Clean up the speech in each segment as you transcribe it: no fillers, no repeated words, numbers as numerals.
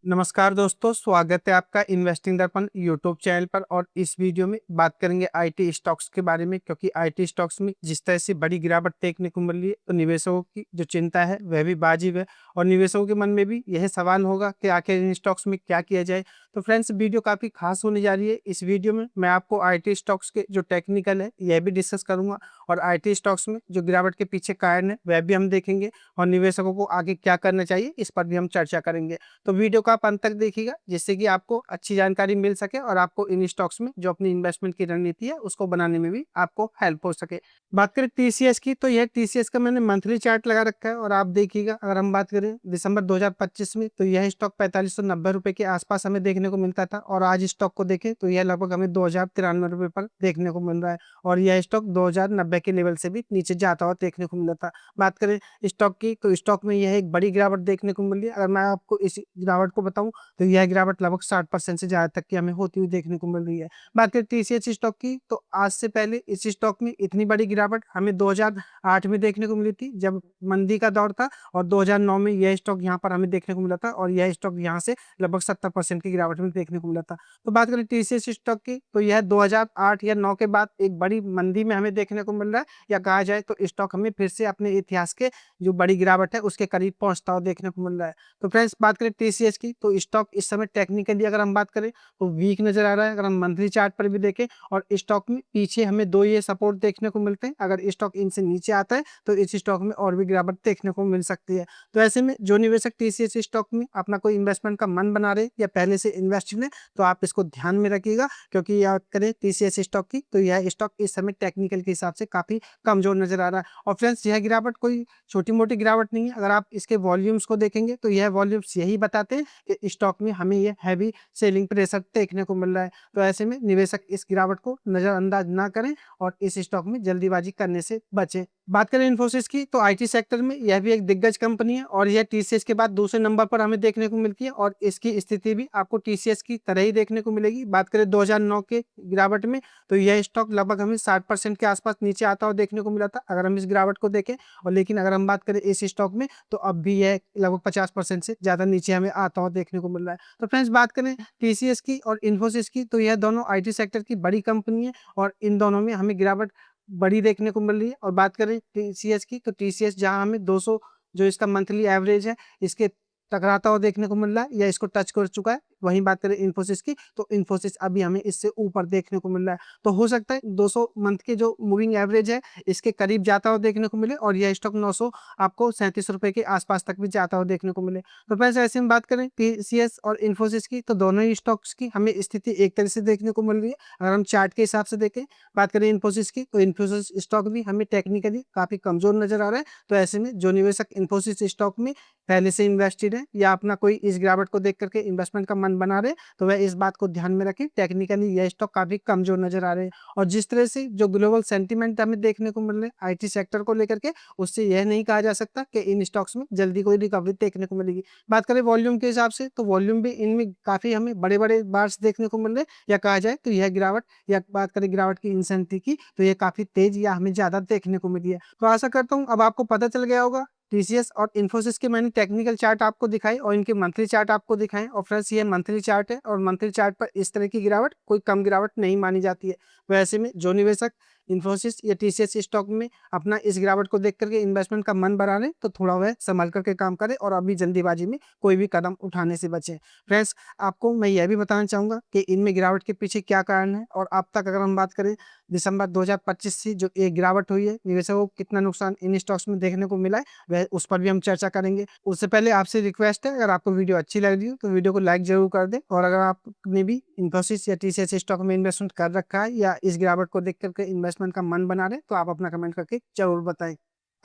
नमस्कार दोस्तों, स्वागत है आपका इन्वेस्टिंग दर्पण यूट्यूब चैनल पर। और इस वीडियो में बात करेंगे आईटी स्टॉक्स के बारे में, क्योंकि आईटी स्टॉक्स में जिस तरह से बड़ी गिरावट देखने को मिल रही है तो निवेशकों की जो चिंता है वह भी वाजिब है। और निवेशकों के मन में भी यह सवाल होगा कि आखिर इन स्टॉक्स में क्या किया जाए। तो फ्रेंड्स, वीडियो काफ़ी खास होने जा रही है। इस वीडियो में मैं आपको आईटी स्टॉक्स के जो टेक्निकल है यह भी डिस्कस करूंगा, और आईटी स्टॉक्स में जो गिरावट के पीछे कारण है वह भी हम देखेंगे, और निवेशकों को आगे क्या करना चाहिए इस पर भी हम चर्चा करेंगे। तो वीडियो को आप अंत तक देखिएगा, जिससे कि आपको अच्छी जानकारी मिल सके और आपको इन स्टॉक्स में जो अपनी इन्वेस्टमेंट की रणनीति है उसको बनाने में भी आपको हेल्प हो सके। बात करें टीसीएस की, तो यह टीसीएस का मैंने मंथली चार्ट लगा रखा है, और आप देखिएगा अगर हम बात करें दिसंबर 2025 में, तो यह स्टॉक 4590 रुपए के आसपास हमें देखने को मिलता था, और आज स्टॉक को देखें तो यह लगभग हमें 2093 रुपए पर देखने को मिल रहा है, और यह स्टॉक 2090 के लेवल से भी नीचे जाता हुआ देखने को मिला था। बात करें स्टॉक की, तो स्टॉक में यह एक बड़ी गिरावट देखने को मिल रही है। अगर मैं आपको इस गिरावट को बताऊं तो यह गिरावट लगभग 60% से ज़्यादा तक की हमें होती हुई देखने को मिल रही है। बात करें टीसीएस स्टॉक की, तो आज से पहले इस स्टॉक में इतनी बड़ी गिरावट हमें 2008 में देखने को मिली थी, जब मंदी का दौर था, और 2009 में यह स्टॉक यहाँ पर हमें देखने को मिला था, और यह स्टॉक यहाँ से लगभग 70% की गिरावट में देखने को मिला था। तो बात करें टीसीएस स्टॉक की, तो यह 2008 या 9 के बाद एक बड़ी मंदी में हमें देखने को मिल रहा है, या कहा जाए तो स्टॉक हमें फिर से अपने इतिहास के जो बड़ी गिरावट है उसके करीब पहुंचता हुआ देखने को मिल रहा है। तो फ्रेंड्स, बात करें टीसीएस की, तो स्टॉक इस समय टेक्निकली अगर हम बात करें तो वीक नजर आ रहा है। अगर हम मंथली चार्ट पर भी देखें, और स्टॉक में पीछे हमें दो ये सपोर्ट देखने को मिलते हैं, अगर स्टॉक इनसे नीचे आता है तो इस स्टॉक में और भी गिरावट देखने को मिल सकती है। तो ऐसे में जो निवेशक टीसीएस स्टॉक में अपना कोई इन्वेस्टमेंट का मन बना रहे या पहले से इन्वेस्टेड है, तो आप इसको ध्यान में रखिएगा, क्योंकि याद करें टीसीएस स्टॉक की, तो यह स्टॉक इस समय टेक्निकल के हिसाब से काफी कमजोर नजर आ रहा है। और फ्रेंड्स, यह गिरावट कोई छोटी मोटी गिरावट नहीं है। अगर आप इसके वॉल्यूम्स को देखेंगे तो यह वॉल्यूम्स यही बताते हैं कि स्टॉक में हमें यह हैवी सेलिंग प्रेशर देखने को मिल रहा है। तो ऐसे में निवेशक इस गिरावट को नजरअंदाज ना करें और इस स्टॉक में जल्दीबाजी करने से बचें। बात करें इन्फोसिस की, तो आईटी सेक्टर में यह भी एक दिग्गज कंपनी है, और यह टीसीएस के बाद दूसरे नंबर पर हमें देखने को मिलती है, और इसकी स्थिति भी आपको टीसीएस की तरह ही देखने को मिलेगी। बात करें 2009 के गिरावट में, तो यह स्टॉक लगभग हमें 60% के आसपास नीचे आता हुआ देखने को मिला था, अगर हम इस गिरावट को देखें। और लेकिन अगर हम बात करें इस स्टॉक में, तो अब भी यह लगभग 50% से ज़्यादा नीचे हमें आता हुआ देखने को मिल रहा है। तो फ्रेंड्स, बात करें टीसीएस की और इन्फोसिस की, तो यह दोनों आईटी सेक्टर की बड़ी कंपनी है, और इन दोनों में हमें गिरावट बड़ी देखने को मिल रही है। और बात करें टीसीएस की, तो टीसीएस जहां हमें 200 जो इसका मंथली एवरेज है इसके टकराता हुआ देखने को मिल रहा है, या इसको टच कर चुका है। वहीं बात करें इन्फोसिस की, तो इन्फोसिस अभी हमें इससे ऊपर देखने को मिल रहा है। तो हो सकता है 200 मंथ के जो मूविंग एवरेज है इसके करीब जाता हुआ देखने को मिले, और यह स्टॉक 900 आपको 37 रुपए के आसपास तक भी जाता हुआ देखने को मिले। तो वैसे ऐसे में बात करें टीसीएस और इन्फोसिस की, तो दोनों ही स्टॉक्स की हमें स्थिति एक तरह से देखने को मिल रही है। अगर हम चार्ट के हिसाब से देखें, बात करें इन्फोसिस की, तो इन्फोसिस स्टॉक भी हमें टेक्निकली काफी कमजोर नजर आ रहा है। तो ऐसे में जो निवेशक इन्फोसिस स्टॉक में पहले से इन्वेस्टेड है, या अपना कोई इस गिरावट को देख करके इन्वेस्टमेंट का मन बना रहे, तो वह इस बात को ध्यान में रखें, टेक्निकली यह स्टॉक काफी कमजोर नजर आ रहे हैं। और जिस तरह से जो ग्लोबल सेंटीमेंट हमें देखने को मिल रहे हैं आईटी सेक्टर को लेकर के, उससे यह नहीं कहा जा सकता कि इन स्टॉक्स में जल्दी कोई रिकवरी देखने को मिलेगी। बात करें वॉल्यूम के हिसाब से, तो वॉल्यूम भी इनमें काफी हमें बड़े बड़े बार्स देखने को मिल रहे हैं, या कहा जाए तो यह गिरावट, या बात करें गिरावट की इंसेंटिव की, तो यह काफी तेज या हमें ज्यादा देखने को मिली है। तो आशा करता हूँ अब आपको पता चल गया होगा। टीसीएस और इन्फोसिस के मैंने टेक्निकल चार्ट आपको दिखाई, और इनके मंथली चार्ट आपको दिखाएं। और फ्रेंड्स, ये मंथली चार्ट है, और मंथली चार्ट पर इस तरह की गिरावट कोई कम गिरावट नहीं मानी जाती है। तो ऐसे में जो निवेशक इन्फोसिस या टीसीएस स्टॉक में अपना इस गिरावट को देख करके इन्वेस्टमेंट का मन बना रहे, तो थोड़ा वह संभल करके काम करे, और अभी जल्दीबाजी में कोई भी कदम उठाने से बचे। फ्रेंड्स, आपको मैं यह भी बताना चाहूंगा कि इनमें गिरावट के पीछे क्या कारण है, और अब तक अगर हम बात करें दिसंबर 2025 से जो एक गिरावट हुई है, निवेशकों को कितना नुकसान इन स्टॉक्स में देखने को मिला है, वह उस पर भी हम चर्चा करेंगे। उससे पहले आपसे रिक्वेस्ट है, अगर आपको वीडियो अच्छी लग रही हो तो वीडियो को लाइक जरूर कर दें, और अगर आपने भी इन्फोसिस या टीसीएस स्टॉक में इन्वेस्टमेंट कर रखा है, या इस गिरावट को देख करके इन्वेस्टमेंट का मन बना रहे हैं, तो आप अपना कमेंट करके जरूर बताएं।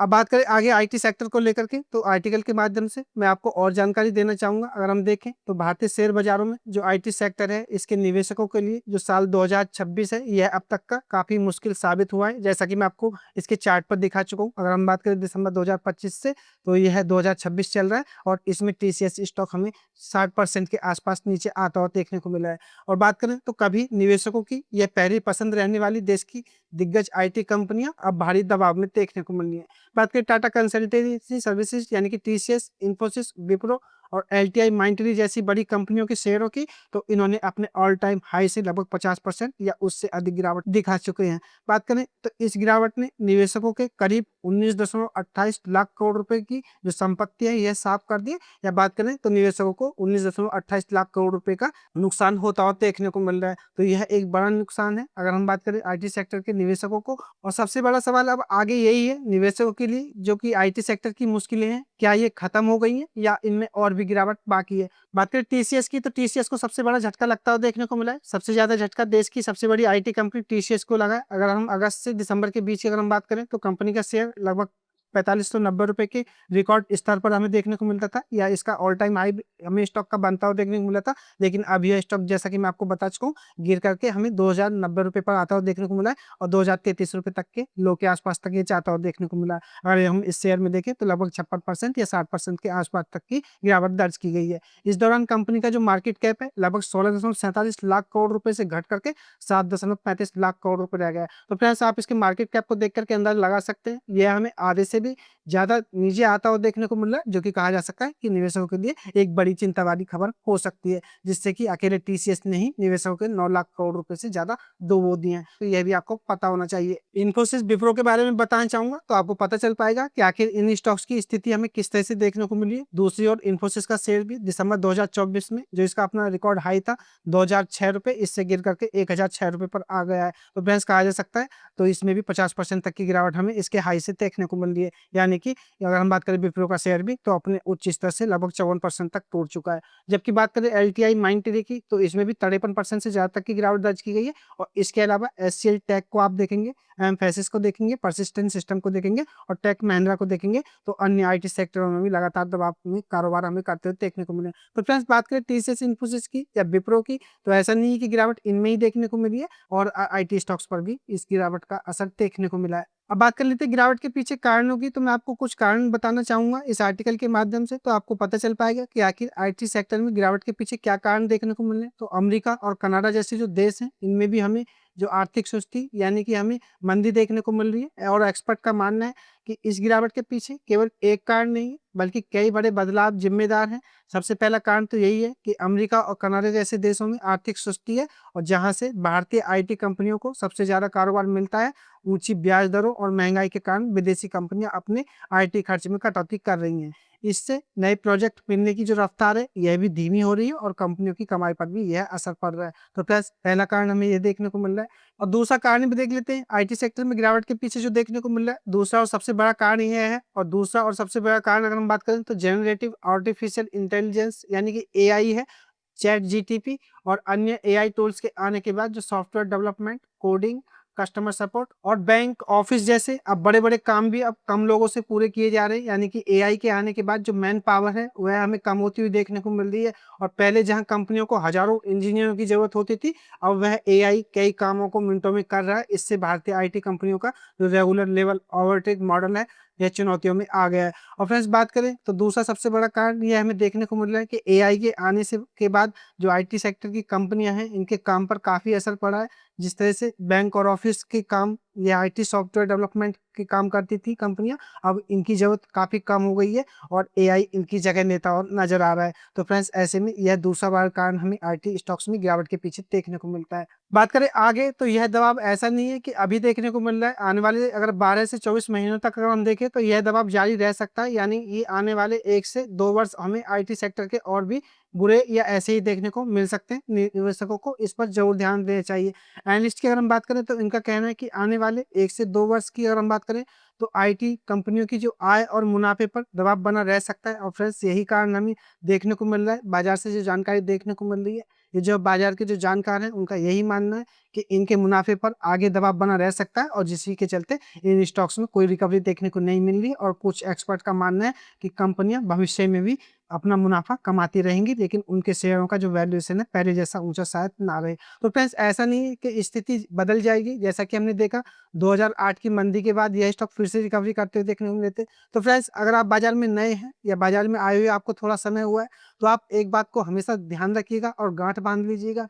अब बात करें आगे आईटी सेक्टर को लेकर के, तो आर्टिकल के माध्यम से मैं आपको और जानकारी देना चाहूंगा। अगर हम देखें तो भारतीय शेयर बाजारों में जो आईटी सेक्टर है, इसके निवेशकों के लिए जो साल 2026 है, यह अब तक का काफी मुश्किल साबित हुआ है, जैसा कि मैं आपको इसके चार्ट पर दिखा चुका हूँ। अगर हम बात करें दिसंबर 2025 से, तो यह 2026 चल रहा है, और इसमें टीसीएस स्टॉक हमें 60% के आसपास नीचे आता हुआ देखने को मिला है। और बात करें तो कभी निवेशकों की यह पहली पसंद रहने वाली देश की दिग्गज आईटी कंपनियां अब भारी दबाव में देखने को मिल रही है। बात करें टाटा कंसल्टेंसी सर्विसेज यानी कि टीसीएस, इन्फोसिस, विप्रो और एलटीआई माइंडट्री जैसी बड़ी कंपनियों के शेयरों की, तो इन्होंने अपने ऑल टाइम हाई से लगभग 50% या उससे अधिक गिरावट दिखा चुके हैं। बात करें तो इस गिरावट ने निवेशकों के करीब 19.28 लाख करोड़ रुपए की जो संपत्ति है यह साफ कर दी, या बात करें तो निवेशकों को 19.28 लाख करोड़ रुपए का नुकसान होता हुआ देखने को मिल रहा है। तो यह एक बड़ा नुकसान है अगर हम बात करें आईटी सेक्टर के निवेशकों को। और सबसे बड़ा सवाल अब आगे यही है निवेशकों के लिए, जो कि आईटी सेक्टर की मुश्किलें हैं, क्या ये खत्म हो गई हैं या इनमें और भी गिरावट बाकी है। बात करें टीसीएस की, तो टीसीएस को सबसे बड़ा झटका लगता हुआ देखने को मिला है। सबसे ज्यादा झटका देश की सबसे बड़ी आईटी कंपनी टीसीएस को लगा है। अगर हम अगस्त से दिसंबर के बीच की अगर हम बात करें तो कंपनी का शेयर लगभग 4590 रुपए के रिकॉर्ड स्तर पर हमें देखने को मिलता था, या इसका ऑल टाइम हाई हमें स्टॉक का बनता हुआ देखने को मिला था। लेकिन अब यह स्टॉक, जैसा कि मैं आपको बता चुका हूँ, गिर करके हमें 2090 रुपए पर आता हुआ देखने को मिला है और 2033 रुपए तक के लो के आसपास तक ये जाता हुआ देखने को मिला है। अगर हम इस शेयर में देखें तो लगभग 56% या 60% के आसपास तक की गिरावट दर्ज की गई है। इस दौरान कंपनी का जो मार्केट कैप है लगभग 16.47 लाख करोड़ रुपए से घट करके 7.35 लाख करोड़ रुपए रह गया है। तो फ्रेंड्स, आप इसके मार्केट कैप को देख करके अंदाजा लगा सकते हैं, यह हमें आधे से भी ज्यादा नीचे आता हुआ देखने को मिल रहा है, जो कि कहा जा सकता है कि निवेशकों के लिए एक बड़ी चिंता वाली खबर हो सकती है, जिससे कि अकेले टीसीएस ने ही निवेशकों के 9 लाख करोड़ रुपए से ज्यादा डुबो दिए हैं। तो यह भी आपको पता होना चाहिए। इन्फोसिस, विप्रो के बारे में बताना चाहूंगा तो आपको पता चल पाएगा कि आखिर इन स्टॉक्स की स्थिति हमें किस तरह से देखने को मिली है। दूसरी ओर इन्फोसिस का शेयर भी दिसंबर 2024 में जो इसका अपना रिकॉर्ड हाई था 2006 रुपए, इससे गिर करके 1006 रुपए पर आ गया है। तो फ्रेंड्स, कहा जा सकता है तो इसमें भी 50% तक की गिरावट हमें इसके हाई से देखने को मिल रही है। यानी कि अगर हम बात करें विप्रो का शेयर भी, तो अपने उच्च स्तर से लगभग 54% तक टूट चुका है। जबकि बात करें एलटीआई माइंडट्री की, तो इसमें भी 53% से ज्यादा तक की गिरावट दर्ज की गई है। और इसके अलावा एचसीएल टेक को आप देखेंगे, एम्फेसिस को देखेंगे, परसिस्टेंट सिस्टम को देखेंगे और टेक महिंद्रा को देखेंगे, तो अन्य आईटी सेक्टरों में भी लगातार दबाव में कारोबार हमें करते हुए देखने को मिले। तो फ्रेंड्स, बात करें टीसीएस, इन्फोसिस की या विप्रो की, तो ऐसा नहीं है कि गिरावट इनमें ही देखने को मिली है, और आईटी स्टॉक्स पर भी इस गिरावट का असर देखने को मिला है। अब बात कर लेते हैं गिरावट के पीछे कारणों की, तो मैं आपको कुछ कारण बताना चाहूंगा इस आर्टिकल के माध्यम से, तो आपको पता चल पाएगा कि आखिर आईटी सेक्टर में गिरावट के पीछे क्या कारण देखने को मिल रहे हैं। तो अमेरिका और कनाडा जैसे जो देश हैं, इनमें भी हमें जो आर्थिक सुस्ती यानी कि हमें मंदी देखने को मिल रही है। और एक्सपर्ट का मानना है कि इस गिरावट के पीछे केवल एक कारण नहीं है, बल्कि कई बड़े बदलाव जिम्मेदार हैं। सबसे पहला कारण तो यही है कि अमेरिका और कनाडा जैसे देशों में आर्थिक सुस्ती है, और जहां से भारतीय आईटी कंपनियों को सबसे ज्यादा कारोबार मिलता है। ऊंची ब्याज दरों और महंगाई के कारण विदेशी कंपनियां अपने आईटी खर्च में कटौती कर रही हैं। इससे नए प्रोजेक्ट मिलने की जो रफ्तार है यह भी धीमी हो रही है, और कंपनियों की कमाई पर भी यह असर पड़ रहा है। तो प्लस पहला कारण हमें यह देखने को मिल रहा है। और दूसरा कारण भी देख लेते हैं आईटी सेक्टर में गिरावट के पीछे जो देखने को मिल रहा है। दूसरा और सबसे बड़ा कारण यह है, और दूसरा और सबसे बड़ा कारण अगर हम बात करें तो जनरेटिव आर्टिफिशियल इंटेलिजेंस यानी कि एआई है। चैट जीटीपी और अन्य एआई टूल्स के आने के बाद जो software development, coding, customer support और बैंक ऑफिस जैसे अब बड़े बड़े काम भी अब कम लोगों से पूरे किए जा रहे हैं। यानी कि एआई के आने के बाद जो मैन पावर है वह हमें कम होती हुई देखने को मिल रही है। और पहले जहां कंपनियों को हजारों इंजीनियरों की जरूरत होती थी, अब वह एआई कई कामों को मिनटों में कर रहा है। इससे भारतीय आईटी कंपनियों का जो रेगुलर लेवल ओवरटेक मॉडल है यह चुनौतियों में आ गया है। और फ्रेंड्स, बात करें तो दूसरा सबसे बड़ा कारण यह हमें देखने को मिल रहा है कि एआई के आने से के बाद जो आईटी सेक्टर की कंपनियां हैं इनके काम पर काफी असर पड़ा है। जिस तरह से बैंक और ऑफिस के काम या आईटी सॉफ्टवेयर डेवलपमेंट के काम करती थी कंपनियां, अब इनकी जरूरत काफी कम हो गई है, और एआई इनकी जगह लेता और नजर आ रहा है। तो फ्रेंड्स, ऐसे में यह दूसरा बड़ा कारण हमें आईटी स्टॉक्स में गिरावट के पीछे देखने को मिलता है। बात करें आगे, तो यह दबाव ऐसा नहीं है कि अभी देखने को मिल रहा है। आने वाले अगर 12 से 24 महीनों तक अगर हम देखें तो यह दबाव जारी रह सकता है। यानी ये आने वाले 1 से 2 वर्ष हमें आईटी सेक्टर के और भी बुरे या ऐसे ही देखने को मिल सकते हैं। निवेशकों को इस पर जरूर ध्यान देना चाहिए। एनालिस्ट की अगर हम बात करें तो इनका कहना है कि आने वाले 1 से 2 वर्ष की अगर हम बात करें तो आईटी कंपनियों की जो आय और मुनाफे पर दबाव बना रह सकता है। और फ्रेंड्स, यही कारण हमें देखने को मिल रहा है। बाजार से जो जानकारी देखने को मिल रही है, ये जो बाजार के जो जानकार हैं उनका यही मानना है कि इनके मुनाफे पर आगे दबाव बना रह सकता है, और जिसी के चलते इन स्टॉक्स में कोई रिकवरी देखने को नहीं मिल रही। और कुछ एक्सपर्ट का मानना है कि कंपनियां भविष्य में भी अपना मुनाफा कमाती रहेंगी, लेकिन उनके शेयरों का जो वैल्यूएशन है पहले जैसा ऊंचा शायद ना रहे। तो फ्रेंड्स, ऐसा नहीं है कि स्थिति बदल जाएगी। जैसा कि हमने देखा 2008 की मंदी के बाद यह स्टॉक फिर से रिकवरी करते हुए देखने को मिले थे। तो फ्रेंड्स, अगर आप बाजार में नए हैं या बाजार में आए हुए आपको थोड़ा समय हुआ है, तो आप एक बात को हमेशा ध्यान रखिएगा और गांठ बांध लीजिएगा।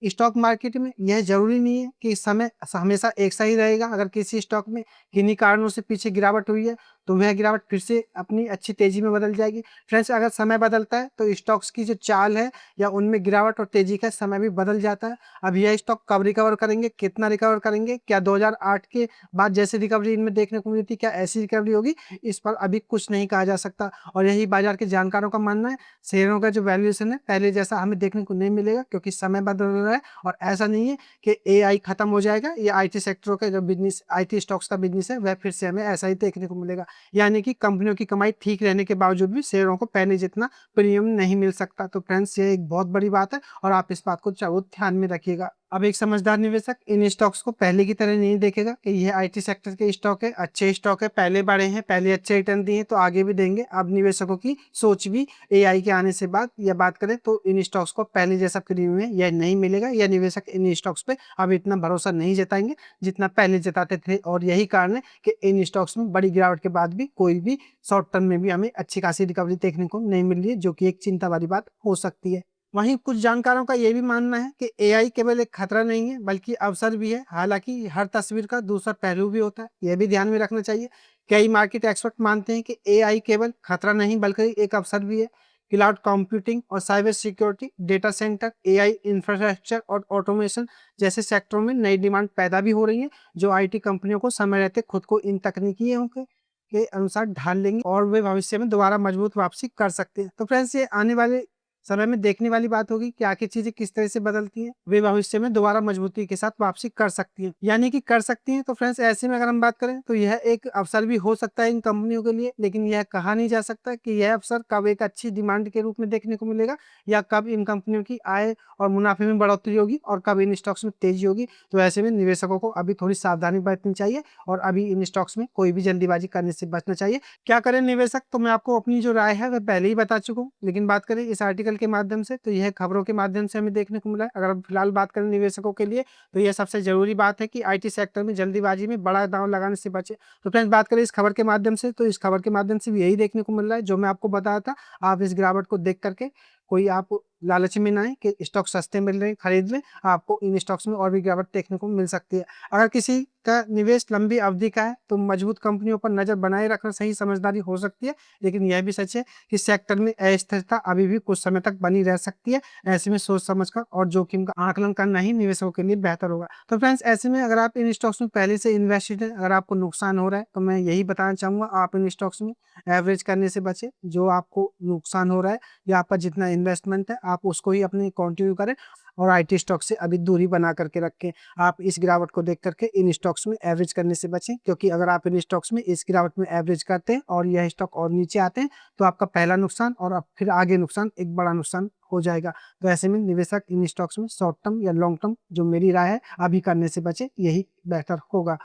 स्टॉक मार्केट में यह जरूरी नहीं है कि समय हमेशा एक सा ही रहेगा। अगर किसी स्टॉक में किन्हीं कारणों से पीछे गिरावट हुई है, तो वह गिरावट फिर से अपनी अच्छी तेजी में बदल जाएगी। फ्रेंड्स, अगर समय बदलता है तो स्टॉक्स की जो चाल है या उनमें गिरावट और तेजी का समय भी बदल जाता है। अब यह स्टॉक कब रिकवर करेंगे, कितना रिकवर करेंगे, क्या 2008 के बाद जैसे रिकवरी इनमें देखने को मिली थी, क्या ऐसी रिकवरी होगी, इस पर अभी कुछ नहीं कहा जा सकता। और यही बाजार के जानकारों का मानना है। शेयरों का जो वैल्यूएशन है पहले जैसा हमें देखने को नहीं मिलेगा, क्योंकि समय बदल रहा है। और ऐसा नहीं है कि एआई खत्म हो जाएगा, ये आईटी सेक्टरों का जो बिजनेस, आईटी स्टॉक्स का बिजनेस है, वह फिर से हमें ऐसा ही देखने को मिलेगा। यानी कि कंपनियों की कमाई ठीक रहने के बावजूद भी शेयरों को पहले जितना प्रीमियम नहीं मिल सकता। तो फ्रेंड्स, ये एक बहुत बड़ी बात है और आप इस बात को जरूर ध्यान में रखिएगा। अब एक समझदार निवेशक इन स्टॉक्स को पहले की तरह नहीं देखेगा कि यह आईटी सेक्टर के स्टॉक है, अच्छे स्टॉक है, पहले बढ़े हैं, पहले अच्छे रिटर्न दिए हैं तो आगे भी देंगे। अब निवेशकों की सोच भी एआई के आने से बाद या बात करें तो इन स्टॉक्स को पहले जैसा प्रीमियम है यह नहीं मिलेगा। यह निवेशक इन स्टॉक्स पे अब इतना भरोसा नहीं जताएंगे जितना पहले जताते थे। और यही कारण है कि इन स्टॉक्स में बड़ी गिरावट के बाद भी कोई भी शॉर्ट टर्म में भी हमें अच्छी खासी रिकवरी देखने को नहीं मिल रही है, जो कि एक चिंता वाली बात हो सकती है। वहीं कुछ जानकारों का यह भी मानना है कि एआई केवल एक खतरा नहीं है बल्कि अवसर भी है। हालांकि हर तस्वीर का दूसरा पहलू भी होता है, यह भी ध्यान में रखना चाहिए। कई मार्केट एक्सपर्ट मानते हैं कि एआई केवल खतरा नहीं बल्कि एक अवसर भी है। क्लाउड कंप्यूटिंग और cyber security, data centre, AI infrastructure और ऑटोमेशन जैसे सेक्टरों में नई डिमांड पैदा भी हो रही है, जो आईटी कंपनियों को समय रहते खुद को इन तकनीकियों के अनुसार ढाल लेंगे और वे भविष्य में दोबारा मजबूत वापसी कर सकते हैं। तो फ्रेंड्स, ये आने वाले समय में देखने वाली बात होगी कि आखिर चीजें किस तरह से बदलती हैं। वे भविष्य में दोबारा मजबूती के साथ वापसी कर सकती हैं, यानी कि कर सकती हैं। तो फ्रेंड्स, ऐसे में अगर हम बात करें तो यह एक अवसर भी हो सकता है इन कंपनियों के लिए, लेकिन यह कहा नहीं जा सकता कि यह अवसर कब एक अच्छी डिमांड के रूप में देखने को मिलेगा या कब इन कंपनियों की आय और मुनाफे में बढ़ोतरी होगी और कब इन स्टॉक्स में तेजी होगी। तो ऐसे में निवेशकों को अभी थोड़ी सावधानी बरतनी चाहिए और अभी इन स्टॉक्स में कोई भी जल्दीबाजी करने से बचना चाहिए। क्या करें निवेशक, तो मैं आपको अपनी जो राय है वह पहले ही बता चुका हूँ। लेकिन बात करें इस आर्टिकल के माध्यम से तो यह खबरों के माध्यम से हमें देखने को मिला है। अगर हम फिलहाल बात करें निवेशकों के लिए तो यह सबसे जरूरी बात है कि आईटी सेक्टर में जल्दीबाजी में बड़ा दांव लगाने से बचे। तो फ्रेंड्स, बात करें इस खबर के माध्यम से तो इस खबर के माध्यम से भी यही देखने को मिल रहा है जो मैं आपको बताया था। आप इस गिरावट को देख करके कोई आप लालच में ना आए कि स्टॉक सस्ते मिल रहे हैं खरीद लें, आपको इन स्टॉक्स में और भी गिरावट देखने को मिल सकती है। अगर किसी का निवेश लंबी अवधि का है तो मजबूत कंपनियों पर नजर बनाए रखना सही समझदारी हो सकती है। लेकिन यह भी सच है कि सेक्टर में अस्थिरता अभी भी कुछ समय तक बनी रह सकती है। ऐसे में सोच समझकर और जोखिम का आकलन करना ही निवेशकों के लिए बेहतर होगा। तो फ्रेंड्स, ऐसे में अगर आप इन स्टॉक्स में पहले से इन्वेस्टेड है, अगर आपको नुकसान हो रहा है तो मैं यही बताना चाहूंगा आप इन स्टॉक्स में एवरेज करने से बचे। जो आपको नुकसान हो रहा है या आपका जितना इन्वेस्टमेंट है आप उसको ही अपने कंटिन्यू करें और आईटी स्टॉक से अभी दूरी बना करके रखें। आप इस गिरावट को देख करके इन स्टॉक्स में एवरेज करने से बचें, क्योंकि अगर आप इन स्टॉक्स में इस गिरावट में एवरेज करते हैं और यह स्टॉक और नीचे आते हैं तो आपका पहला नुकसान और अब फिर आगे नुकसान एक बड़ा नुकसान हो जाएगा। तो ऐसे में निवेशक इन स्टॉक्स में शॉर्ट टर्म या लॉन्ग टर्म, जो मेरी राय है, अभी करने से बचे, यही बेहतर होगा।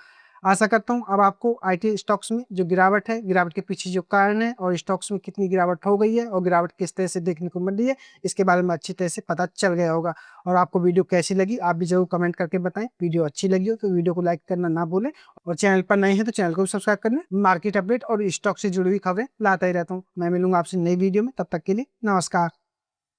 आशा करता हूँ अब आपको आईटी स्टॉक्स में जो गिरावट है, गिरावट के पीछे जो कारण है और स्टॉक्स में कितनी गिरावट हो गई है और गिरावट किस तरह से देखने को मिल रही है, इसके बारे में अच्छी तरह से पता चल गया होगा। और आपको वीडियो कैसी लगी आप भी जरूर कमेंट करके बताएं। वीडियो अच्छी लगी हो तो वीडियो को लाइक करना ना भूलें और चैनल पर नए हैं तो चैनल को भी सब्सक्राइब करना। मार्केट अपडेट और स्टॉक से जुड़ी हुई खबरें लाता ही रहता हूँ। मैं मिलूंगा आपसे नई वीडियो में, तब तक के लिए नमस्कार।